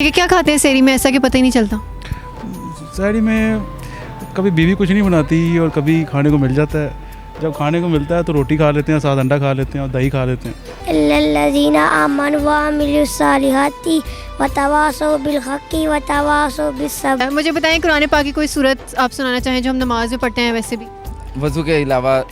ये क्या खाते हैं सेहरी में, ऐसा कि पता ही नहीं चलता? शहरी में कभी बीवी कुछ नहीं बनाती और कभी खाने को मिल जाता है। जब खाने को मिलता है तो रोटी खा लेते हैं, साथ अंडा खा लेते हैं और दही खा लेते हैं। अल्लज़ीना आमनु व अमिलुस्सालिहाति व तवासौ बिल हक़्क़ि व तवासौ बिस्सब्र। मुझे बताएं कुरान पाक की कोई सूरत आप सुनाना चाहें जो हम नमाज में पढ़ते हैं। वैसे भी वज़ू के अलावा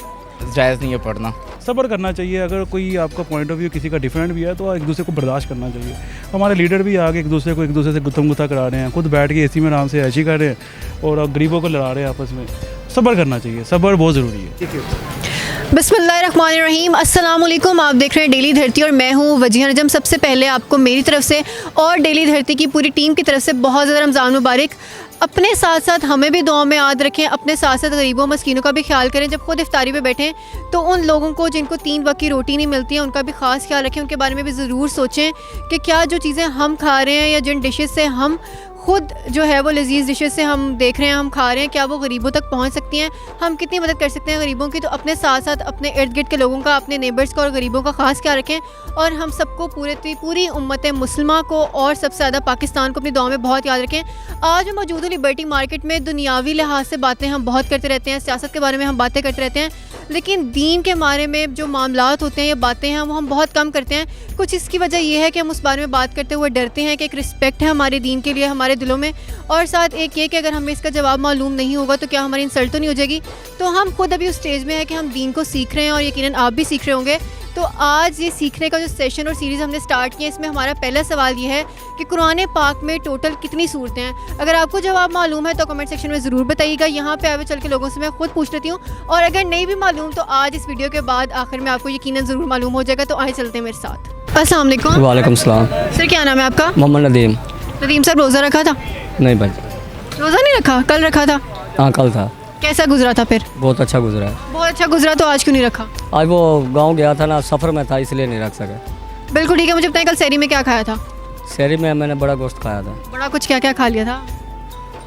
जायज़ नहीं है पढ़ना। सब्र करना चाहिए। अगर कोई आपका पॉइंट ऑफ व्यू किसी का डिफरेंट भी है तो एक दूसरे को बर्दाश्त करना चाहिए। हमारे लीडर भी आगे एक दूसरे से गुत्थम गुत्था करा रहे हैं, खुद बैठ के एसी में आराम से ऐशी कर रहे हैं और गरीबों को लड़ा रहे हैं आपस में। सब्र करना चाहिए, सब्र बहुत ज़रूरी है। बिस्मिल्लाहिर्रहमानिर्रहीम, अस्सलाम वालेकुम। आप देख रहे हैं डेली धरती और मैं हूँ वजीहा नजम। सबसे पहले आपको मेरी तरफ से और डेली धरती की पूरी टीम की तरफ से बहुत ज़्यादा रमज़ान मुबारक। अपने साथ साथ हमें भी दुआ में याद रखें, अपने साथ साथ गरीबों मस्कीनों का भी ख्याल करें। जब खुद इफ्तारी पे बैठें तो उन लोगों को जिनको 3 वक्त की रोटी नहीं मिलती है उनका भी ख़ास ख्याल रखें। उनके बारे में भी ज़रूर सोचें कि क्या जो चीज़ें हम खा रहे हैं या जिन डिशेज़ से हम खुद जो है वो लजीज़ डिशेज़ से हम देख रहे हैं, हम खा रहे हैं, क्या वो गरीबों तक पहुंच सकती हैं, हम कितनी मदद कर सकते हैं गरीबों की। तो अपने साथ साथ अपने इर्द गिर्द के लोगों का, अपने नेबर्स का और गरीबों का ख़ास ख्याल रखें। और हम सबको पूरी उम्मत मुस्लिमा को और सबसे ज़्यादा पाकिस्तान को अपनी दुआ में बहुत याद रखें। आज मैं मौजूद हूँ लिबर्टी मार्केट में। दुनियावी लिहाज से बातें हम बहुत करते रहते हैं, सियासत के बारे में हम बातें करते रहते हैं, लेकिन दीन के बारे में जो मामलात होते हैं या बातें हैं वो हम बहुत कम करते हैं। कुछ इसकी वजह यह है कि हम उस बारे में बात करते हुए डरते हैं कि एक रिस्पेक्ट है हमारे दीन के लिए हमारे दिलों में, और साथ एक ये कि अगर हमें इसका जवाब मालूम नहीं होगा तो क्या हमारी इंसल्ट तो नहीं हो जाएगी। तो हम खुद अभी उस स्टेज में है कि हम दीन को सीख रहे हैं और यकीनन आप भी सीख रहे होंगे। तो आज ये सीखने का जो सेशन और सीरीज़ हमने स्टार्ट किया, इसमें हमारा पहला सवाल ये है कि कुरान पाक में टोटल कितनी सूरतें हैं। अगर आपको जवाब मालूम है तो कमेंट सेक्शन में ज़रूर बताइएगा। यहाँ पे आए हुए चल के लोगों से मैं खुद पूछ लेती हूँ, और अगर नहीं भी मालूम तो आज इस वीडियो के बाद आखिर में आपको यकीनन ज़रूर मालूम हो जाएगा। तो आए चलते हैं मेरे साथ। अस्सलाम वालेकुम। वालेकुम सलाम। सर क्या नाम है आपका? मोहम्मद नदीम। नदीम सर, रोज़ा रखा था? नहीं भाई, रोज़ा नहीं रखा, कल रखा था? हाँ कल था। कैसा गुजरा था फिर? बहुत अच्छा गुजरा है। बहुत अच्छा गुजरा, तो आज क्यों नहीं रखा? आज वो गांव गया था ना, सफ़र में था इसलिए नहीं रख सका। बिल्कुल ठीक है। मुझे बताएं कल सहरी में क्या खाया था? शहरी में मैंने बड़ा गोश्त खाया था। बड़ा कुछ क्या क्या खा लिया था?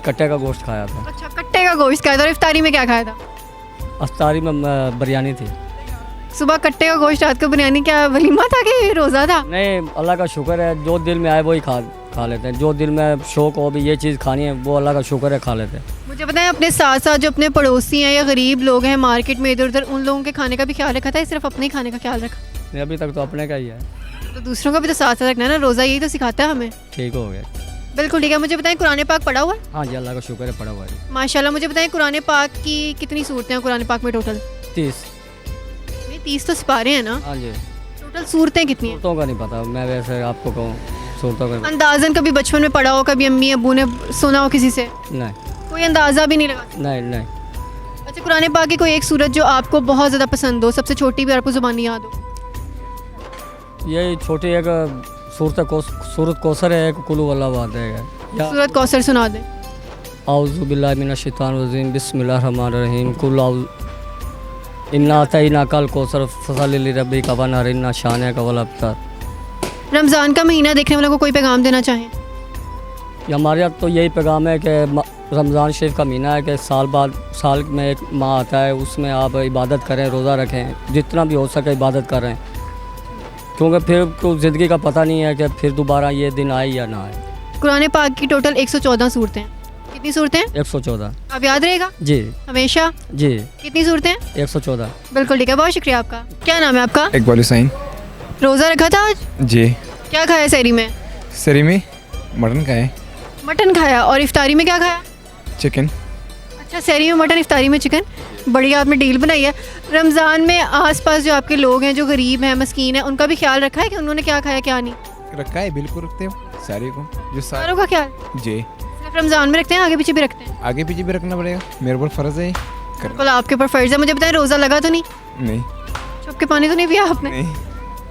कट्टे का गोश्त खाया था। अच्छा, कट्टे का गोश्त खाया था। और इफ्तारी में क्या खाया था? अफ्तारी में बिरयानी थी। सुबह कट्टे का गोश्त, रात को बिरयानी। क्या वलीमा था कि रोज़ा था? नहीं, अल्लाह का शुक्र है, जो दिल में आए वही खा लेते हैं। जो दिल में शौक हो भी ये चीज़ खानी है वो अल्लाह का शुक्र है, खा लेते हैं। मुझे बताएं अपने साथ साथ जो अपने पड़ोसी हैं या गरीब लोग हैं मार्केट में इधर उधर, उन लोगों के खाने का भी ख्याल रखा था या सिर्फ अपने ही खाने का ख्याल रखा? नहीं, अभी तक तो अपने का ही है। तो दूसरों का भी तो साथ साथ रखना है ना, रोज़ा यही तो सिखाता है हमें। ठीक हो गया। बिल्कुल ठीक है। मुझे बताएं कुरान पाक पढ़ा हुआ है? हाँ जी, अल्लाह का शुक्र है, पढ़ा हुआ है माशाल्लाह। मुझे बताएं कुरान पाक की कितनी सूरतें हैं कुरान पाक में टोटल? 30। 30 तो सिपारे हैं ना? हाँ जी। टोटल सूरतें कितनी हैं? सूरतों का नहीं पता, मैं वैसे आपको कहूँ सूरतों का अंदाज़न कभी बचपन में पढ़ा हो, कभी अम्मी अबू ने सुना हो किसी से? नहीं कोई अंदाज़ा भी नहीं लगा? नहीं। अच्छा, कुरान पाक की कोई एक सूरत जो आपको बहुत ज़्यादा पसंद हो, सबसे छोटी भी आपको ज़ुबानी याद हो? यही छोटी एक सूरत कौसर है, एक कुलू वाला बात है या सूरत कौसर सुना दे। आउज़ु बिल्लाहि मिनश शैतानिर रजीम, बिस्मिल्लाहिर रहमानिर रहीम। कुल इन्ना अतैना कल कौसर फसल्लि लिरब्बिका वनहर इन्ना शानिअका वल अबतर। रमज़ान का महीना देखने वालों को कोई पैगाम देना चाहें? हमारे यहाँ तो यही पैगाम है कि रमज़ान शरीफ का महीना है कि साल में एक माह आता है, उसमें आप इबादत करें, रोज़ा रखें, जितना भी हो सके इबादत करें, क्योंकि फिर तो ज़िंदगी का पता नहीं है कि फिर दोबारा ये दिन आए या ना आए। कुरान पाक की टोटल 114 सूरतें हैं। कितनी सूरतें? 114। आप याद रहेगा जी हमेशा? जी। कितनी सूरतें? 114। बिल्कुल ठीक है, बहुत शुक्रिया आपका। क्या नाम है आपका? इकबाल हुसैन। रोज़ा रखा था आज? जी। क्या खाया सहरी में? सरी में मटन खाए। मटन खाया। और इफ्तारी में क्या खाया? चिकन। अच्छा, सहरी में मटन, इफ्तारी में चिकन। बढ़िया आपने डील बनाई है। रमज़ान में आसपास जो आपके लोग हैं जो गरीब हैं मस्कीन हैं, उनका भी ख्याल रखा है कि उन्होंने क्या खाया क्या नहीं? रखा है, बिल्कुल रखते हो सारे को, जो सारों का ख्याल जी। सिर्फ रमज़ान में रखते हैं, आगे पीछे भी रखते हैं? आगे पीछे भी रखना पड़ेगा, मेरे ऊपर फ़र्ज़ है करना। बिल्कुल आपके ऊपर फ़र्ज़ है। मुझे बताएं रोज़ा लगा तो नहीं? नहीं। छुप के पानी तो नहीं पिया आपने? नहीं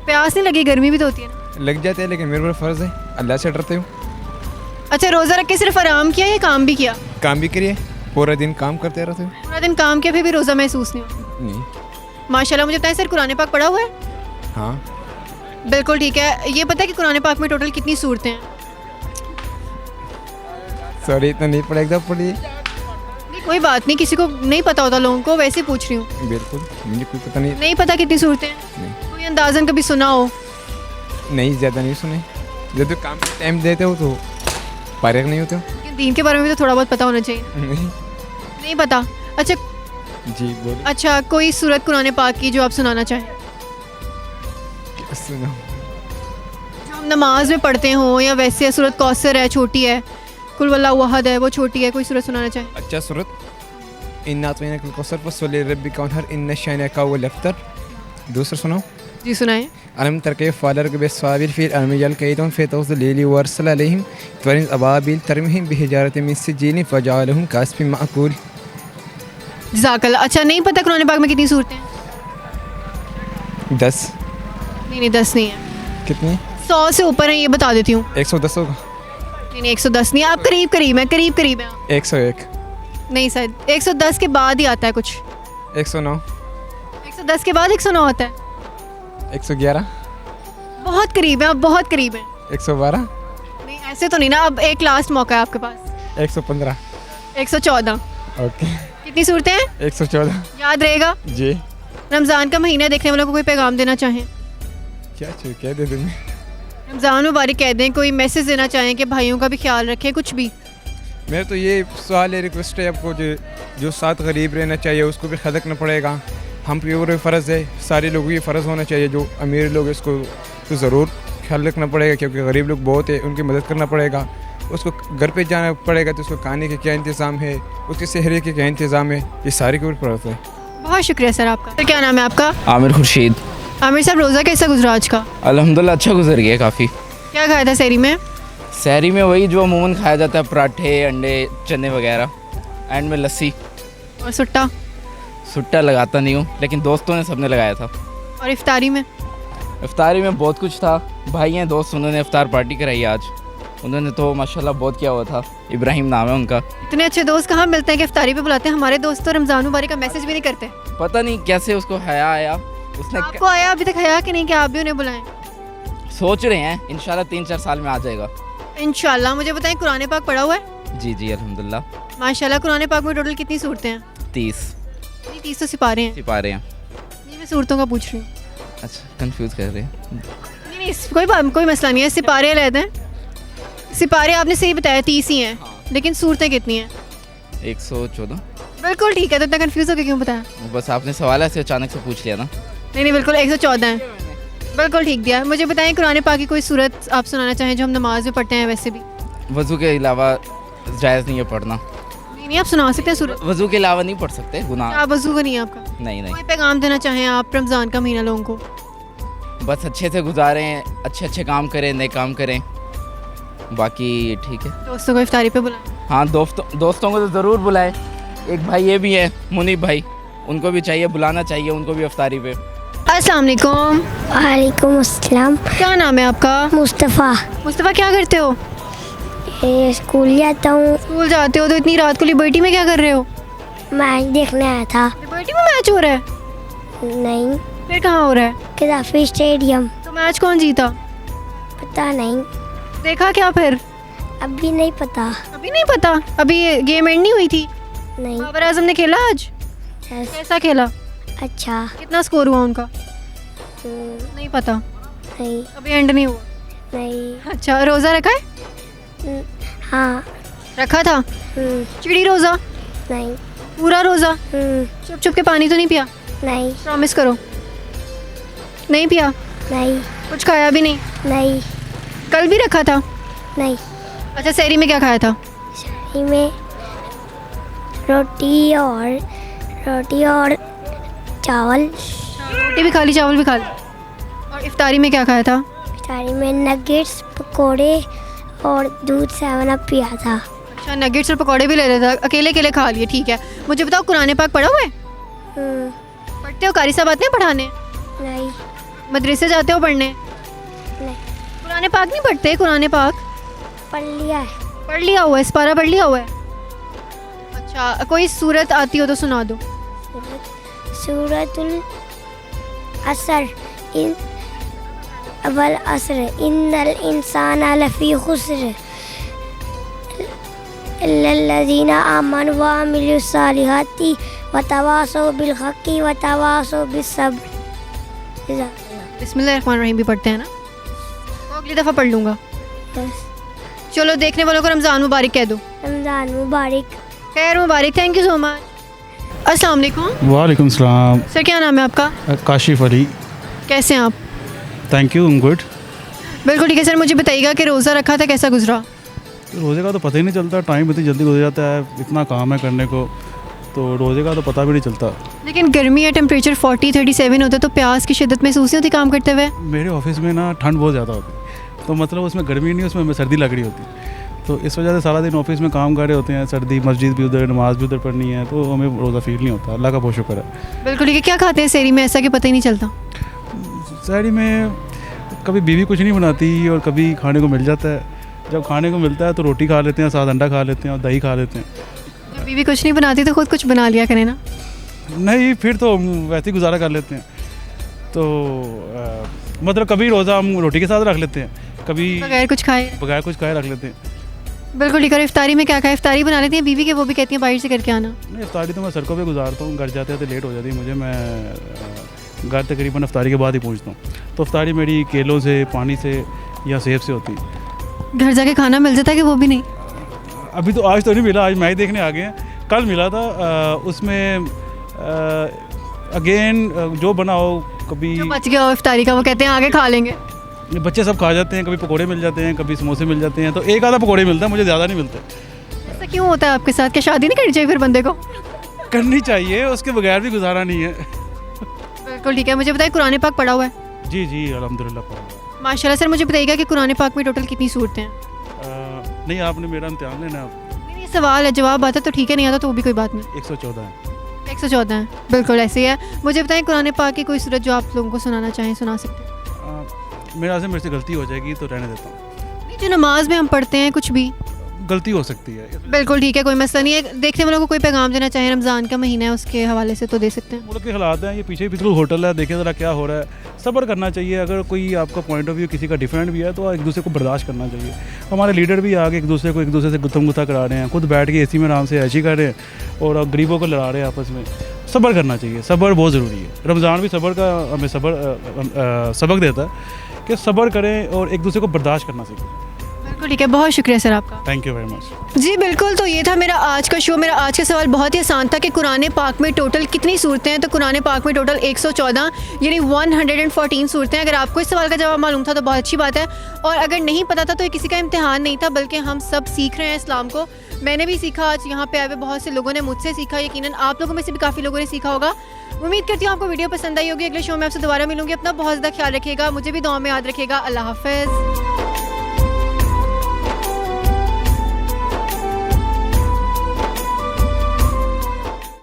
प्यास नहीं लगी? गर्मी भी तो होती है ना। लग जाते हैं, लेकिन मेरे ऊपर फ़र्ज़ है, अल्लाह से डरते हो। अच्छा, रोज़ा रख के सिर्फ आराम किया या काम भी किया? काम भी करिए, पूरा दिन काम करते रहते हो। पूरा दिन काम किया फिर भी रोज़ा महसूस नहीं हुआ? नहीं। माशाल्लाह। मुझे बताएं सर कुरान पाक पढ़ा हुआ है? हाँ। बिल्कुल ठीक है। ये पता है कि कुरान पाक में टोटल कितनी सूरतें हैं? सॉरी, इतना नहीं पढ़ा, एकदम पढ़िए। नहीं कोई बात नहीं, किसी को नहीं पता होता लोगों को, वैसे ही पूछ रही हूँ। बिल्कुल, मुझे कोई पता नहीं। नहीं पता कितनी सूरतें हैं? नहीं। कोई अंदाज़न कभी सुना हो? नहीं, ज़्यादा नहीं सुने। जब काम टाइम देते हो तो फारिग नहीं होते हो? लेकिन दीन के बारे में भी तो थोड़ा बहुत पता होना चाहिए। नहीं। नहीं पता? अच्छा जी बोलिए। अच्छा, कोई सूरत कुरान पाक की जो आप सुनाना चाहें, सुनो। जो हम नमाज में पढ़ते हो, या वैसे सूरत कौसर है, छोटी है, कुल वल्लाहु अहद है, वो छोटी है, कोई सूरत सुनाना चाहें। अच्छा सूरत इन्ना अतैनाकल कौसर फसल्लि लिरब्बिका वन्हर इन्न शानिअका हुवल अब्तर। दूसरा सुनाओ। जी सुनाएं। अलम तर कैफ फ़अल रब्बुका बिस्साबिर फ़िल अर्मि यलक़ैतुहुम फ़ी तौज़िल लैलि व अरसला अलैहिम त्वरिन अबाबिल तरमिहिम बिहिजारतिम मिन सिज्जील फ़जअलहुम कअस्फ़िन मअकूल। जज़ाकल्लाह। अच्छा, नहीं पता कुरान पाक में कितनी सूरतें हैं? 10। नहीं 10 नहीं है, कितनी? 100 से ऊपर है, ये बता देती हूँ। 110 होगा। नहीं 110 नहीं, आप करीब करीब है, करीब करीब है। 101। नहीं सर, 110 के बाद ही आता है कुछ। 109। 110 के बाद 109 आता है। 111। बहुत करीब है, आप बहुत करीब हैं। 112। नहीं ऐसे तो नहीं ना, अब एक लास्ट मौका है आपके पास। 115। 114। ओके। कितनी सूरतें हैं? 114। याद रहेगा। जी। रमज़ान का महीना देखने वालों को कोई पैगाम देना चाहें? क्या दे दूँ? रमज़ान मुबारक कह दें, कोई मैसेज देना चाहें कि भाइयों का भी ख्याल रखें, कुछ भी। मेरा तो ये सवाल है, रिक्वेस्ट है आपको, जो साथ गरीब रहना चाहिए उसको भी खदकना पड़ेगा। हम पे ऊपर फ़र्ज़ है, सारे लोगों की फ़र्ज़ होना चाहिए। जो अमीर लोग हैं उसको तो ज़रूर ख्याल रखना पड़ेगा, क्योंकि गरीब लोग बहुत है, उनकी मदद करना पड़ेगा। उसको घर पे जाना पड़ेगा तो उसको खाने के क्या इंतज़ाम है, उसके सहरे के क्या इंतज़ाम है, ये सारी के ऊपर फ़र्ज़ है। बहुत शुक्रिया सर आपका। सर क्या नाम है आपका? आमिर खुर्शीद। आमिर साहब, रोज़ा कैसा गुजरा आज का? अल्हम्दुलिल्लाह अच्छा गुजर गया काफ़ी। क्या खाया था सहरी में? सहरी में वही जो अमूमन खाया जाता है, पराठे, अंडे, चने वगैरह, एंड में लस्सी। और सुट्टा? सुट्टा लगाता नहीं हूँ, लेकिन दोस्तों ने सबने लगाया था। और इफ्तारी में? इफ्तारी में बहुत कुछ था। भाई हैं दोस्त, उन्होंने इफ्तार पार्टी कराई आज। उन्होंने तो माशाल्लाह बहुत किया हुआ था। इब्राहिम नाम है उनका। इतने अच्छे दोस्त कहाँ मिलते हैं कि इफ्तारी पे बुलाते हैं? हमारे दोस्त तो रमज़ान मुबारक का मैसेज भी नहीं करते। पता नहीं कैसे उसको हया आया, उसने आपको आया अभी तक हया कि नहीं कि आप भी उन्हें बुलाएं? सोच रहे हैं इंशाल्लाह 3-4 साल में आ जाएगा इंशाल्लाह। मुझे बताएं, कुरान पाक पढ़ा हुआ है? जी जी अल्हम्दुलिल्लाह। माशाल्लाह। कुरान पाक में टोटल कितनी सूरतें हैं? 30 नहीं 30 तो सिपारे हैं। सिपारे हैं। नहीं मैं सूरतों का पूछ रही हूँ। अच्छा कंफ्यूज कर रहे हैं। नहीं नहीं कोई मसला नहीं है, सिपारे अलग हैं। सिपारे आपने सही बताया 30 ही हैं, लेकिन सूरतें कितनी हैं? 114। बिल्कुल ठीक है, तो इतना कन्फ्यूज़ होकर क्यों बताया? बस आपने सवाल ऐसे अचानक से पूछ लिया ना। नहीं बिल्कुल 114 है, बिल्कुल ठीक दिया। मुझे बताएं, कुरान पाक की कोई सूरत आप सुनाना चाहें जो हम नमाज में पढ़ते हैं वैसे भी। वज़ू के अलावा जायज़ नहीं है पढ़ना। नहीं आप सुना सकते हैं सूरत। वज़ू के अलावा नहीं पढ़ सकते, गुनाह। आप वज़ू का नहीं है आपका? नहीं नहीं, कोई पैगाम देना चाहें आप रमज़ान का महीना लोगों को? बस अच्छे से गुजारें, अच्छे काम करें, नए काम करें, बाकी ठीक है। दोस्तों को इफ्तारी पे बुलाएं। हाँ दोस्तों को तो ज़रूर बुलाएं। एक भाई ये भी है मुनीब भाई, उनको भी चाहिए, बुलाना चाहिए उनको भी इफ्तारी पे। अस्सलाम वालेकुम। वालेकुम अस्सलाम। क्या नाम है आपका? मुस्तफ़ा। मुस्तफ़ा, क्या करते हो? ये स्कूल जाता हूँ। स्कूल जाते हो तो इतनी रात को लिबर्टी में क्या कर रहे हो? मैच देखने आया था। लिबर्टी में मैच हो रहा है? नहीं, फिर कहाँ हो रहा है? Gaddafi stadium. तो मैच कौन जीता? पता नहीं, देखा क्या फिर? अभी नहीं पता। अभी नहीं पता? अभी गेम एंड नहीं हुई थी? नहीं। बाबर आजम ने खेला आज? यस। कैसा खेला? अच्छा। कितना स्कोर हुआ उनका? हम्म, नहीं पता, नहीं। अभी एंड नहीं हुआ। नहीं। अच्छा, रोज़ा रखा है? हाँ। रखा था। चिड़ी रोज़ा? नहीं। पूरा रोज़ा? चुप चुप के पानी तो नहीं पिया? नहीं। प्रॉमिस करो। नहीं पिया? नहीं। कुछ खाया भी नहीं? नहीं। कल भी रखा था? नहीं। अच्छा, सहरी में क्या खाया था? शाही में रोटी और चावल। रोटी भी खा ली, चावल भी खा ली। और इफ्तारी में क्या खाया था? इफ्तारी में नगेट्स, पकोड़े और दूध 7 अप पिया था। अच्छा, नगेट्स और पकौड़े भी ले रहा था, अकेले अकेले खा लिए, ठीक है। मुझे बताओ, कुरान पाक पढ़ा हुआ है? पढ़ते हो? कारी साहब आते हैं पढ़ाने? नहीं। मदरसे जाते हो पढ़ने? नहीं। कुरान पाक नहीं पढ़ते? कुरान पाक पढ़ लिया है। पढ़ लिया हुआ है, इस्पारा पढ़ लिया हुआ है? अच्छा, कोई सूरत आती हो तो सुना दो। सूरतुल असर। इन अवल असर इन्नल इंसाना लफी खुस्र इल्लल्लज़ीना आमनु व अमिलुस सालिहाति व तवासौ बिल हक़्क़ि व तवासौ बिस सब्र। बिस्मिल्लाहिर्रहमानिर्रहीम भी पढ़ते हैं ना? तो अगली दफ़ा पढ़ लूँगा। बस। चलो देखने वालों को रमज़ान मुबारक कह दो। रमज़ान मुबारक। खैर मुबारक, थैंक यू सो मच। अस्सलाम वालेकुम वालेकुम सलाम। सर, क्या नाम है आपका? काशिफ अली। कैसे हैं आप? Thank you, good. बिल्कुल ठीक है सर, मुझे बताइएगा कि रोज़ा रखा था, कैसा गुजरा? रोज़े का तो पता ही नहीं चलता, टाइम इतनी जल्दी गुजर जाता है, इतना काम है करने को, तो रोज़े का तो पता भी नहीं चलता। लेकिन गर्मी है, टेम्परेचर 40-37 होता है, तो प्यास की शिद्दत महसूस नहीं होती काम करते हुए? मेरे ऑफिस में ना ठंड बहुत ज़्यादा होती, तो मतलब उसमें गर्मी नहीं, उसमें हमें सर्दी लग रही होती, तो इस वजह से सारा दिन ऑफिस में काम कर रहे होते हैं, सर्दी, मस्जिद भी उधर, नमाज भी उधर पढ़नी है, तो हमें रोज़ा फील नहीं होता। अल्लाह का बहुत शुक्र है। बिल्कुल ठीक है। क्या खाते हैं सेहरी में ऐसा कि पता ही नहीं चलता? शहरी में कभी बीवी कुछ नहीं बनाती और कभी खाने को मिल जाता है। जब खाने को मिलता है तो रोटी खा लेते हैं, साथ अंडा खा लेते हैं और दही खा लेते हैं। जब बीवी कुछ नहीं बनाती तो खुद कुछ बना लिया करें ना। नहीं, फिर तो हम वैसे ही गुजारा कर लेते हैं। तो मतलब कभी रोज़ा हम रोटी के साथ रख लेते हैं, कभी बगैर कुछ खाए। बगैर कुछ खाए रख लेते हैं। बिल्कुल ठीक है। इफ्तारी में क्या खाए? इफ्तारी बना लेती हैं बीवी के, वो भी कहती हैं बाहर से करके आना। नहीं, इफ्तारी तो मैं सड़कों पे गुजारता हूँ, घर जाते लेट हो जाती है मुझे, मैं घर तकरीबन इफ्तारी के बाद ही पहुँचता हूँ। तो इफ्तारी मेरी केलों से, पानी से या सेब से होती है। घर जाके खाना मिल जाता है कि वो भी नहीं? अभी तो आज तो नहीं मिला, आज मैच देखने आ गए हैं। कल मिला था, उसमें अगेन जो बना हो, कभी जो बच गया हो इफ्तारी का, वो कहते हैं आगे खा लेंगे। बच्चे सब खा जाते हैं, कभी पकोड़े मिल जाते हैं, कभी समोसे मिल जाते हैं, तो एक आधा पकोड़े मिलता है, मुझे ज़्यादा नहीं मिलता। ऐसा क्यों होता है आपके साथ? क्या शादी नहीं करनी चाहिए फिर बंदे को? करनी चाहिए, उसके बगैर भी गुजारा नहीं है। बिल्कुल ठीक है। मुझे बताइए, कुरान पाक पढ़ा हुआ है? जी जी, अल्हम्दुलिल्लाह पढ़ा। माशाल्लाह। सर मुझे बताइएगा कि कुरान पाक में टोटल कितनी सूरतें हैं? नहीं, आपने मेरा इम्तिहान लेना है। नहीं, ये सवाल है, जवाब आता तो ठीक है, नहीं आता तो वो भी कोई बात नहीं। 114 है। 114 है, बिल्कुल ऐसे ही है। मुझे बताएं कुरान पाक की कोई सूरत जो आप लोगों को सुनाना चाहें, सुना सकते हैं? मेरे से गलती हो जाएगी तो रहने देता हूँ। नहीं, जो नमाज में हम पढ़ते हैं कुछ भी गलती हो सकती है। बिल्कुल ठीक है, कोई मसला नहीं है। देखने वालों को कोई पैगाम देना चाहें, रमज़ान का महीना है उसके हवाले से, तो दे सकते हैं। मुल्क के हालात हैं, ये पीछे बिल्कुल होटल है, देखें ज़रा क्या हो रहा है। सब्र करना चाहिए। अगर कोई आपका पॉइंट ऑफ व्यू किसी का डिफरेंट भी है तो एक दूसरे को बर्दाश्त करना चाहिए। हमारे लीडर भी आगे एक दूसरे से गुत्थम गुत्था करा रहे हैं, खुद बैठ के एसी में आराम से ऐशी कर रहे हैं और गरीबों को लड़ा रहे हैं आपस में। सब्र करना चाहिए, सब्र बहुत ज़रूरी है। रमज़ान भी सब्र का हमें सबक देता है कि सब्र करें और एक दूसरे को बर्दाश्त करना सीखें। बिल्कुल ठीक है, बहुत शुक्रिया सर आपका। Thank you very much. जी बिल्कुल, तो ये था मेरा आज का शो। मेरा आज का सवाल बहुत ही आसान था कि कुरान पाक में टोटल कितनी सूरतें हैं। तो कुरान पाक में टोटल 114 यानी 114 सूरतें हैं। अगर आपको इस सवाल का जवाब मालूम था तो बहुत अच्छी बात है, और अगर नहीं पता था तो ये किसी का इम्तिहान नहीं था, बल्कि हम सब सीख रहे हैं इस्लाम को। मैंने भी सीखा, आज यहाँ पे आए हुए बहुत से लोगों ने मुझसे सीखा, यकीनन आप लोगों में से भी काफ़ी लोगों ने सीखा होगा। उम्मीद करती हूँ आपको वीडियो पसंद आई होगी। अगले शो में आपसे दोबारा मिलूंगी। अपना बहुत ज़्यादा ख्याल रखिएगा, मुझे भी दुआ में याद रखिएगा। अल्लाह हाफ़िज़।